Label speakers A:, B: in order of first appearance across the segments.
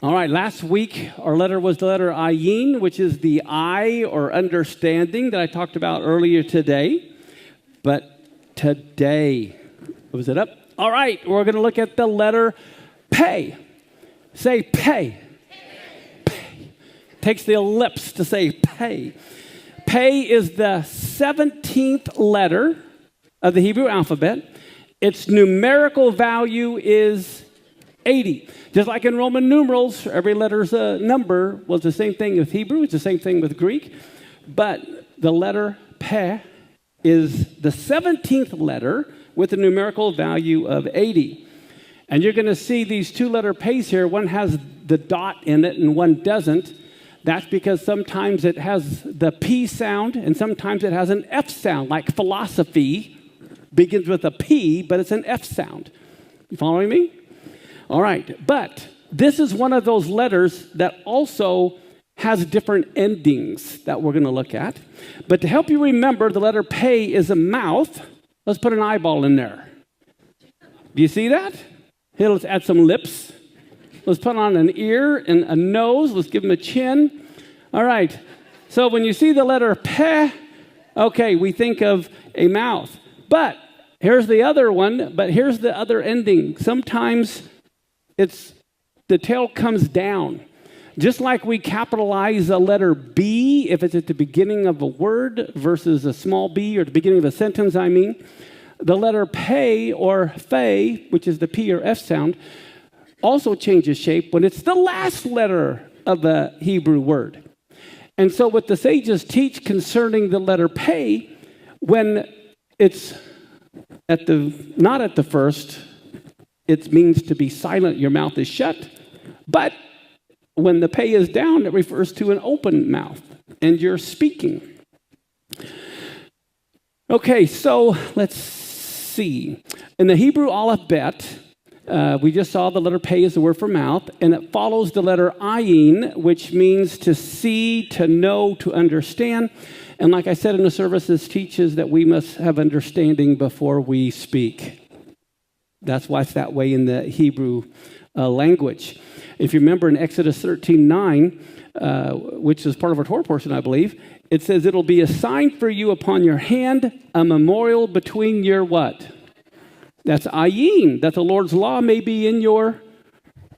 A: All right, last week our letter was the letter ayin, which is the I or understanding that I talked about earlier today. But today, was it up? All right, we're going to look at the letter pay. Say pay. Pay. Takes the ellipse to say pay. Pay is the 17th letter of the Hebrew alphabet. Its numerical value is 80. Just like in Roman numerals, every letter's a number. Well, it's the same thing with Hebrew. It's the same thing with Greek. But the letter Pe is the 17th letter with a numerical value of 80. And you're going to see these two-letter P's here. One has the dot in it and one doesn't. That's because sometimes it has the P sound and sometimes it has an F sound, like philosophy begins with a P, but it's an F sound. You following me? All right, but this is one of those letters that also has different endings that we're going to look at. But to help you remember, the letter Pei is a mouth. Let's put an eyeball in there. Do you see that? Here, let's add some lips. Let's put on an ear and a nose. Let's give him a chin. All right, so when you see the letter Pe, okay, we think of a mouth. But here's the other one, but here's the other ending. Sometimes the tail comes down. Just like we capitalize a letter B if it's at the beginning of a word versus a small b or the beginning of a sentence, the letter pay or fey, which is the P or F sound, also changes shape when it's the last letter of a Hebrew word. And so what the sages teach concerning the letter pay, when it's not at the first, it means to be silent, your mouth is shut. But when the pay is down, it refers to an open mouth, and you're speaking. Okay, so let's see. In the Hebrew alphabet, we just saw the letter pay is the word for mouth, and it follows the letter ayin, which means to see, to know, to understand. And like I said in the service, this teaches that we must have understanding before we speak. That's why it's that way in the Hebrew language. If you remember in Exodus 13:9, which is part of our Torah portion, I believe, it says, it'll be a sign for you upon your hand, a memorial between your what? That's ayin, that the Lord's law may be in your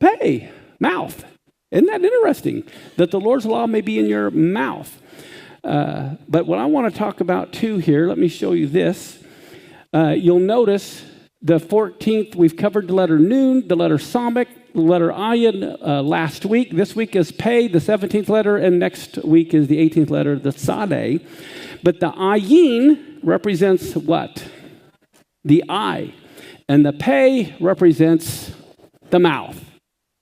A: pay, mouth. Isn't that interesting? That the Lord's law may be in your mouth. But what I want to talk about too here, let me show you this. You'll notice the 14th, we've covered the letter Nun, the letter Samech, the letter Ayin last week. This week is Pei, the 17th letter, and next week is the 18th letter, the Sade. But the Ayin represents what? The eye. And the Pei represents the mouth.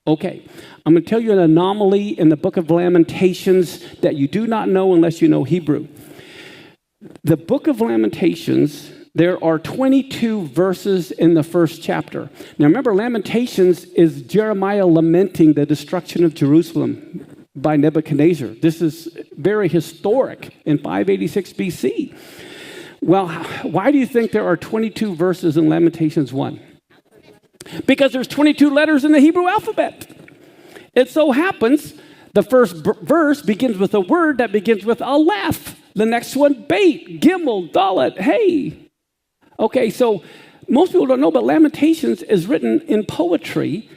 A: Okay, I'm going to tell you an anomaly in the book of Lamentations that you do not know unless you know Hebrew. The book of Lamentations, there are 22 verses in the first chapter. Now remember, Lamentations is Jeremiah lamenting the destruction of Jerusalem by Nebuchadnezzar. This is very historic in 586 BC. Well, why do you think there are 22 verses in Lamentations 1? Because there's 22 letters in the Hebrew alphabet. It so happens the first verse begins with a word that begins with aleph. The next one, beit, gimel, dalet, hey. Okay, so most people don't know, but Lamentations is written in poetry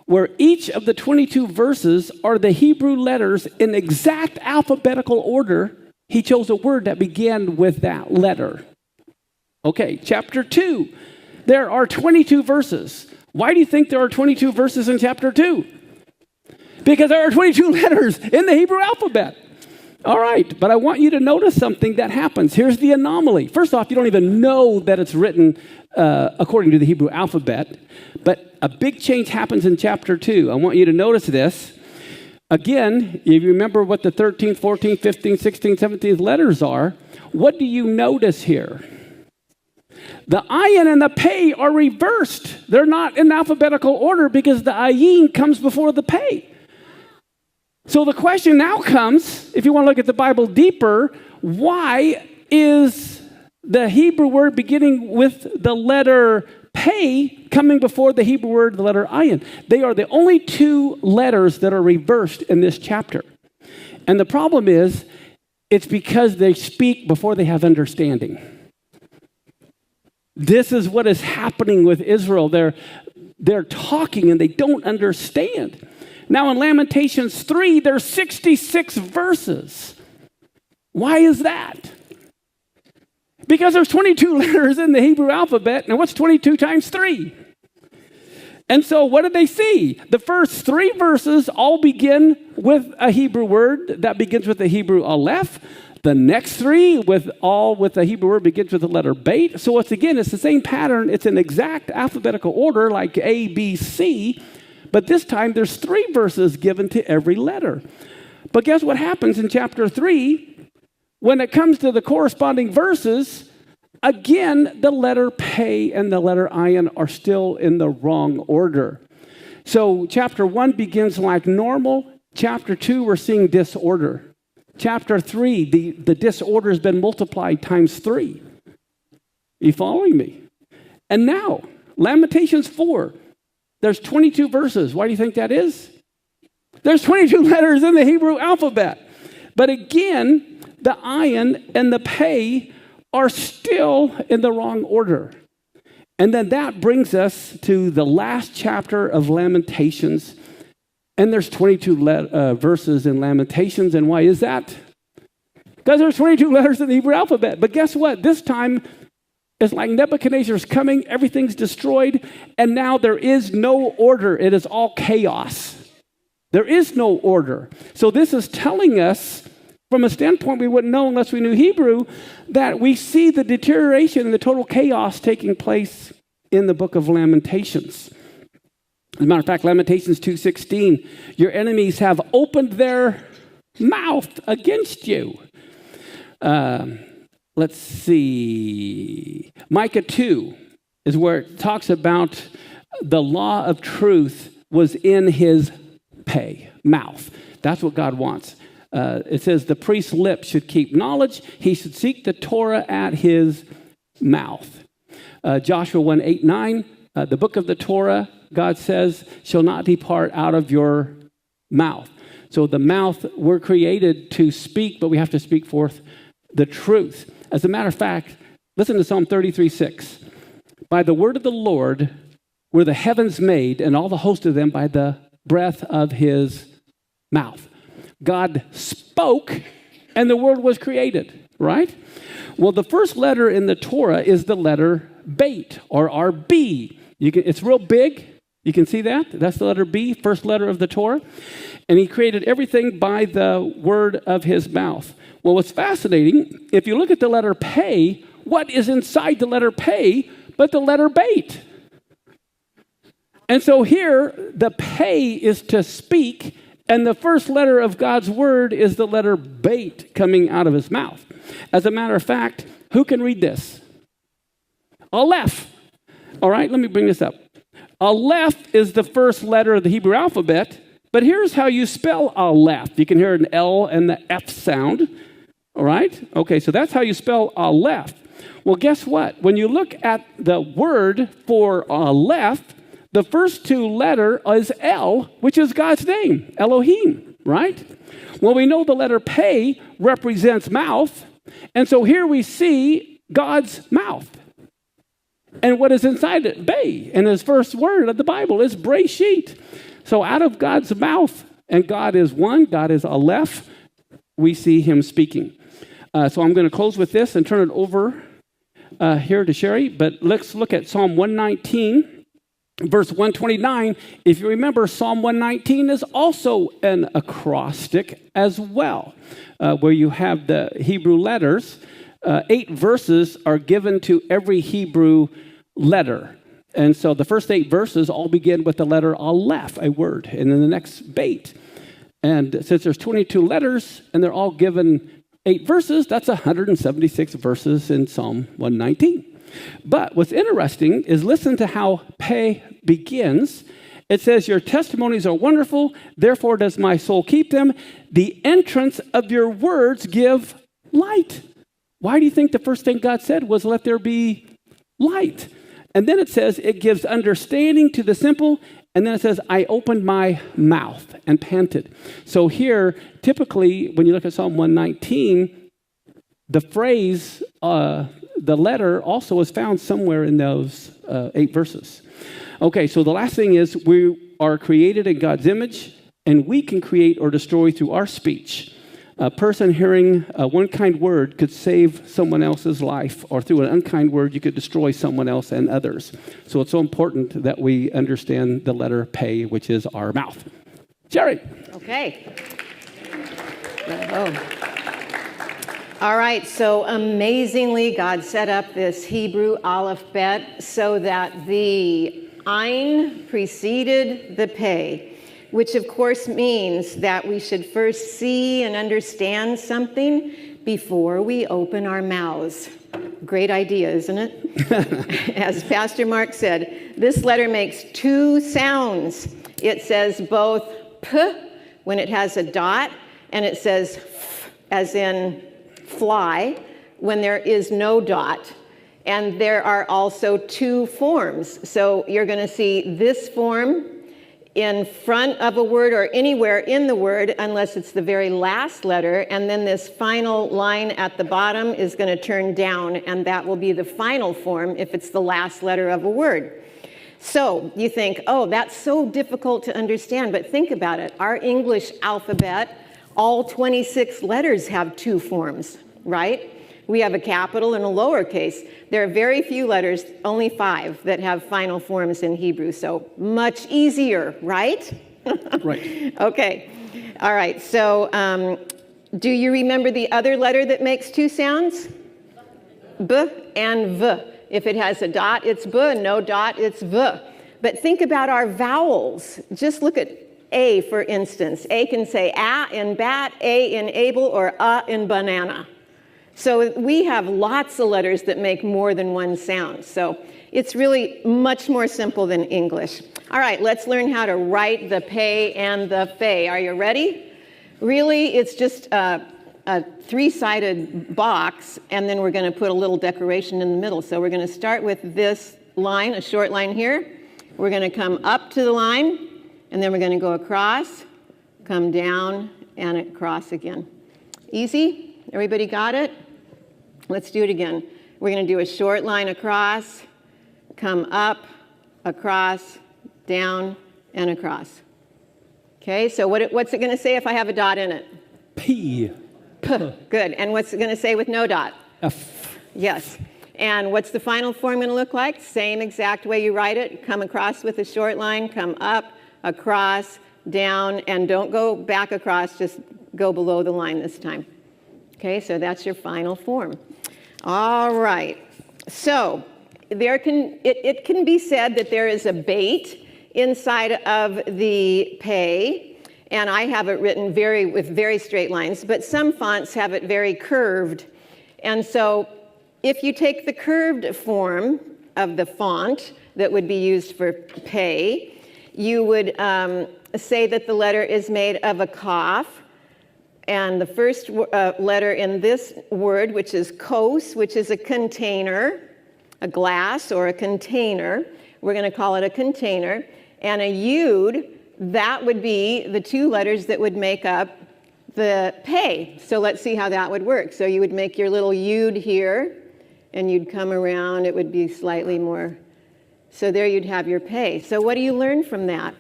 A: where each of the 22 verses are the Hebrew letters in exact alphabetical order. He chose a word that began with that letter. Okay, chapter 2, there are 22 verses. Why do you think there are 22 verses in chapter 2? Because there are 22 letters in the Hebrew alphabet. All right, but I want you to notice something that happens. Here's the anomaly. First off, you don't even know that it's written according to the Hebrew alphabet, but a big change happens in chapter 2. I want you to notice this. Again, if you remember what the 13th, 14th, 15th, 16th, 17th letters are, what do you notice here? The ayin and the pei are reversed. They're not in alphabetical order because the ayin comes before the pei. So the question now comes, if you want to look at the Bible deeper, why is the Hebrew word beginning with the letter Pe pay coming before the Hebrew word, the letter ayin. They are the only two letters that are reversed in this chapter. And the problem is, it's because they speak before they have understanding. This is what is happening with Israel. They're talking and they don't understand. Now in Lamentations 3, there's 66 verses. Why is that? Because there's 22 letters in the Hebrew alphabet. Now what's 22 times 3? And so what did they see? The first 3 verses all begin with a Hebrew word that begins with the Hebrew aleph. The next 3 with the Hebrew word begins with the letter bet. So it's the same pattern. It's an exact alphabetical order like A, B, C. But this time there's 3 verses given to every letter. But guess what happens in chapter 3? When it comes to the corresponding verses, again, the letter pei and the letter ayin are still in the wrong order. So chapter 1 begins like normal. Chapter 2, we're seeing disorder. Chapter 3, the disorder has been multiplied times 3. You following me? And now, Lamentations 4, there's 22 verses. Why do you think that is? There's 22 letters in the Hebrew alphabet. But again, the ayin and the pei are still in the wrong order. And then that brings us to the last chapter of Lamentations. And there's 22 verses in Lamentations. And why is that? Because there's 22 letters in the Hebrew alphabet. But guess what? This time, it's like Nebuchadnezzar's coming, everything's destroyed, and now there is no order. It is all chaos. There is no order. So this is telling us, from a standpoint we wouldn't know unless we knew Hebrew, that we see the deterioration and the total chaos taking place in the book of Lamentations. As a matter of fact, Lamentations 2:16, your enemies have opened their mouth against you. Let's see. Micah 2 is where it talks about the law of truth was in his mouth. That's what God wants. It says the priest's lips should keep knowledge. He should seek the Torah at his mouth. Joshua 1:8-9, the book of the Torah, God says, shall not depart out of your mouth. So the mouth, we're created to speak, but we have to speak forth the truth. As a matter of fact, listen to Psalm 33:6. By the word of the Lord were the heavens made, and all the host of them by the breath of his mouth. God spoke, and the world was created, right? Well, the first letter in the Torah is the letter bet, or RB. It's real big. You can see that? That's the letter B, first letter of the Torah. And he created everything by the word of his mouth. Well, what's fascinating, if you look at the letter pei, what is inside the letter pei but the letter bet? And so here, the pei is to speak, and the first letter of God's word is the letter bet coming out of his mouth. As a matter of fact, who can read this? Aleph. All right, let me bring this up. Aleph is the first letter of the Hebrew alphabet, but here's how you spell Aleph. You can hear an L and the F sound. All right? Okay, so that's how you spell Aleph. Well, guess what? When you look at the word for Aleph, the first 2 letters is El, which is God's name, Elohim, right? Well, we know the letter Pei represents mouth, and so here we see God's mouth. And what is inside it? Bei. And his first word of the Bible is Breshit. So out of God's mouth, and God is one, God is Aleph, we see him speaking. So I'm going to close with this and turn it over here to Sherry. But let's look at Psalm 119, verse 129. If you remember, Psalm 119 is also an acrostic as well, where you have the Hebrew letters. 8 verses are given to every Hebrew letter. And so the first 8 verses all begin with the letter Aleph, a word, and then the next bet. And since there's 22 letters and they're all given 8 verses, that's 176 verses in Psalm 119. But what's interesting is listen to how Pei begins. It says, your testimonies are wonderful, therefore does my soul keep them. The entrance of your words give light. Why do you think the first thing God said was, let there be light? And then it says it gives understanding to the simple. And then it says, I opened my mouth and panted. So here, typically, when you look at Psalm 119, the phrase, the letter also is found somewhere in those 8 verses. Okay, so the last thing is we are created in God's image, and we can create or destroy through our speech. A person hearing one kind word could save someone else's life, or through an unkind word, you could destroy someone else and others. So it's so important that we understand the letter P, which is our mouth. Jerry.
B: Okay. Bravo. All right, so amazingly, God set up this Hebrew alphabet so that the Ein preceded the Pei, which of course means that we should first see and understand something before we open our mouths. Great idea, isn't it? As Pastor Mark said, this letter makes 2 sounds. It says both P when it has a dot, and it says F as in fly when there is no dot. And there are also 2 forms. So you're going to see this form in front of a word or anywhere in the word unless it's the very last letter, and then this final line at the bottom is going to turn down, and that will be the final form if it's the last letter of a word. So you think, oh, that's so difficult to understand, but think about it. Our English alphabet, all 26 letters have 2 forms, right? We have a capital and a lowercase. There are very few letters, only 5, that have final forms in Hebrew. So much easier, right?
A: Right.
B: Okay. All right. So do you remember the other letter that makes 2 sounds? B and V. If it has a dot, it's B. No dot, it's V. But think about our vowels. Just look at A, for instance. A can say A in bat, A in able, or A in banana. So we have lots of letters that make more than 1 sound. So it's really much more simple than English. All right, let's learn how to write the P and the Fe. Are you ready? Really, it's just a 3-sided box, and then we're going to put a little decoration in the middle. So we're going to start with this line, a short line here. We're going to come up to the line, and then we're going to go across, come down, and across again. Easy? Everybody got it? Let's do it again. We're going to do a short line across, come up, across, down, and across. Okay, so what's it going to say if I have a dot in it?
A: P.
B: P. Good. And what's it going to say with no dot?
A: F.
B: Yes. And what's the final form going to look like? Same exact way you write it. Come across with a short line, come up, across, down, and don't go back across, just go below the line this time. Okay, so that's your final form. All right. So it can be said that there is a bait inside of the P, and I have it written with very straight lines, but some fonts have it very curved. And so if you take the curved form of the font that would be used for P, you would say that the letter is made of a kaf. And the first letter in this word, which is kos, which is a container, a glass or a container. We're going to call it a container. And a yud, that would be the 2 letters that would make up the P. So let's see how that would work. So you would make your little yud here, and you'd come around. It would be slightly more. So there you'd have your P. So what do you learn from that?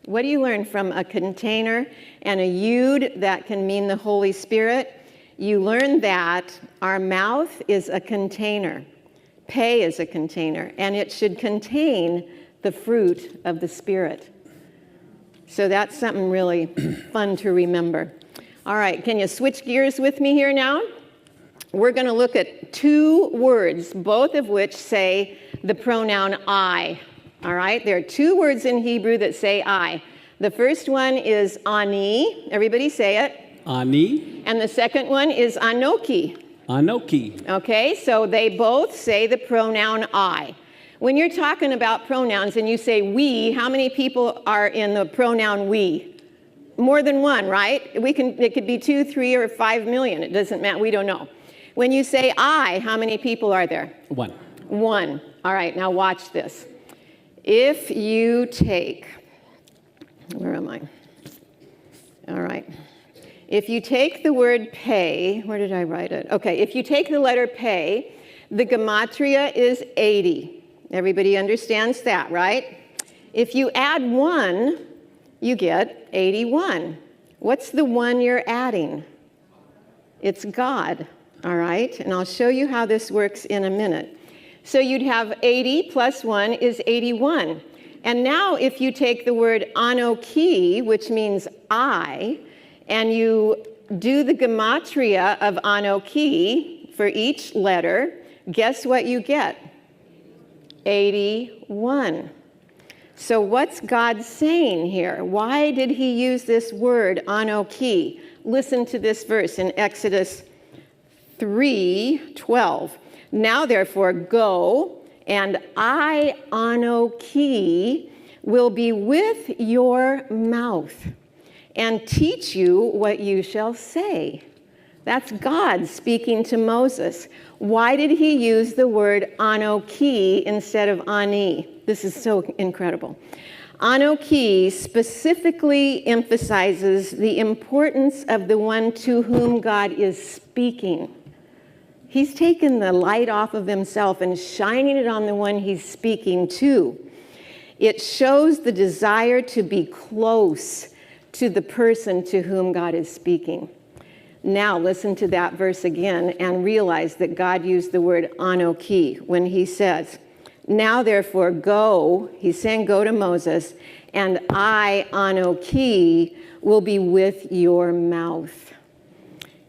B: What do you learn from a container and a yud that can mean the Holy Spirit? You learn that our mouth is a container. P is a container, and it should contain the fruit of the Spirit. So that's something really fun to remember. All right, can you switch gears with me here now? We're going to look at 2 words, both of which say the pronoun I. All right, there are 2 words in Hebrew that say I. The first one is ani. Everybody say it.
A: Ani.
B: And the second one is anoki.
A: Anoki.
B: Okay, so they both say the pronoun I. When you're talking about pronouns and you say we, how many people are in the pronoun we? More than 1, right? It could be 2, 3, or 5 million. It doesn't matter. We don't know. When you say I, how many people are there?
A: 1.
B: one. All right, now watch this. If you take, where am I? All right. If you take the word pay, where did I write it? Okay, if you take the letter pay, the gematria is 80. Everybody understands that, right? If you add 1, you get 81. What's the 1 you're adding? It's God, all right? And I'll show you how this works in a minute. So you'd have 80 plus 1 is 81. And now if you take the word anoki, which means I, and you do the gematria of anoki for each letter, guess what you get? 81. So what's God saying here? Why did he use this word, anoki? Listen to this verse in Exodus 3:12. Now therefore go, and I, anoki, will be with your mouth and teach you what you shall say. That's God speaking to Moses. Why did he use the word anoki instead of ani? This is so incredible. Anoki specifically emphasizes the importance of the one to whom God is speaking. He's taken the light off of himself and shining it on the one he's speaking to. It shows the desire to be close to the person to whom God is speaking. Now listen to that verse again and realize that God used the word anoki when he says, now therefore go, he's saying go to Moses, and I, anoki, will be with your mouth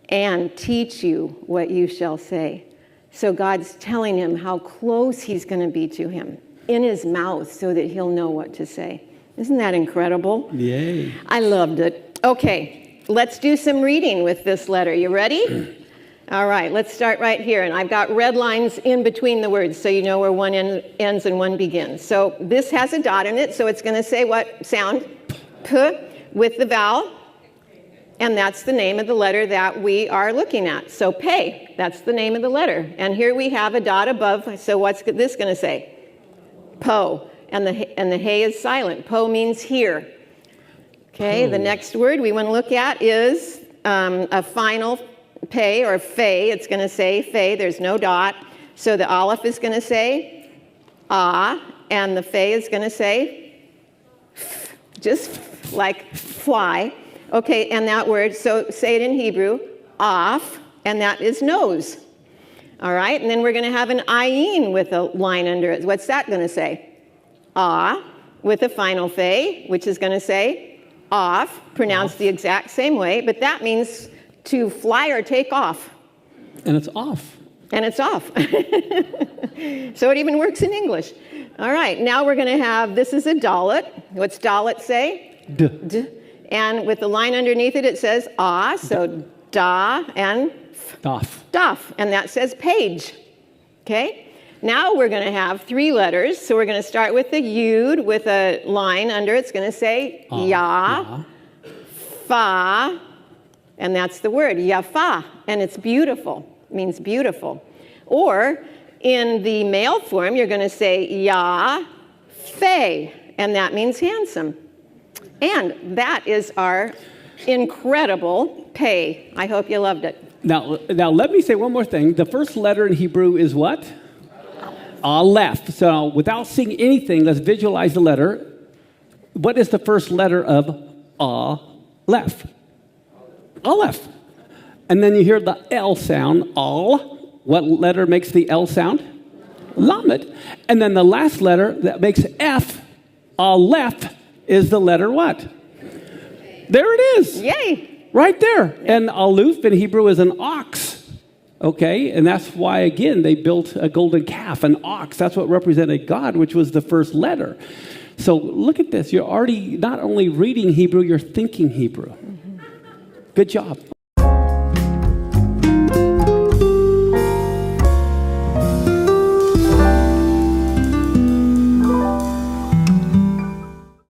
B: and teach you what you shall say. So God's telling him how close he's going to be to him in his mouth so that he'll know what to say. Isn't that incredible?
A: Yay.
B: I loved it. Okay, let's do some reading with this letter. You ready? All right, let's start right here. And I've got red lines in between the words so you know where one ends and one begins. So this has a dot in it, so it's going to say what sound? P with the vowel. And that's the name of the letter that we are looking at. So pay, that's the name of the letter. And here we have a dot above, so what's this going to say? Po. And the hey is silent. Po means here. Okay, the next word we want to look at is a final pay or fey. It's going to say fey. There's no dot. So the aleph is going to say ah, and the fey is going to say f, just like fly. Okay, and that word, so say it in Hebrew, off, and that is nose. All right, and then we're going to have an ayin with a line under it. What's that going to say? Ah, with a final fey, which is going to say off, pronounced the exact same way, but that means to fly or take off.
A: And it's off.
B: And it's off. So it even works in English. All right, now we're going to have, this is a dalet. What's dalet say?
A: D.
B: D. And with the line underneath it, it says ah, so da and f.
A: Doff.
B: Doff, and that says page. Okay? Now we're going to have 3 letters. So we're going to start with the yud with a line under it. It's going to say ya, fa, and that's the word, yafa, and it's beautiful. It means beautiful. Or in the male form, you're going to say ya, fe, and that means handsome. And that is our incredible pay. I hope you loved it.
A: Now let me say one more thing. The first letter in Hebrew is what? Aleph. So without seeing anything, let's visualize the letter. What is the first letter of Aleph? Aleph. And then you hear the L sound, al. What letter makes the L sound? Lamed. And then the last letter that makes F, Aleph, is the letter what? There it is.
B: Yay.
A: Right there. And aluf in Hebrew is an ox. Okay? And that's why, again, they built a golden calf, an ox. That's what represented God, which was the first letter. So look at this. You're already not only reading Hebrew, you're thinking Hebrew. Good job.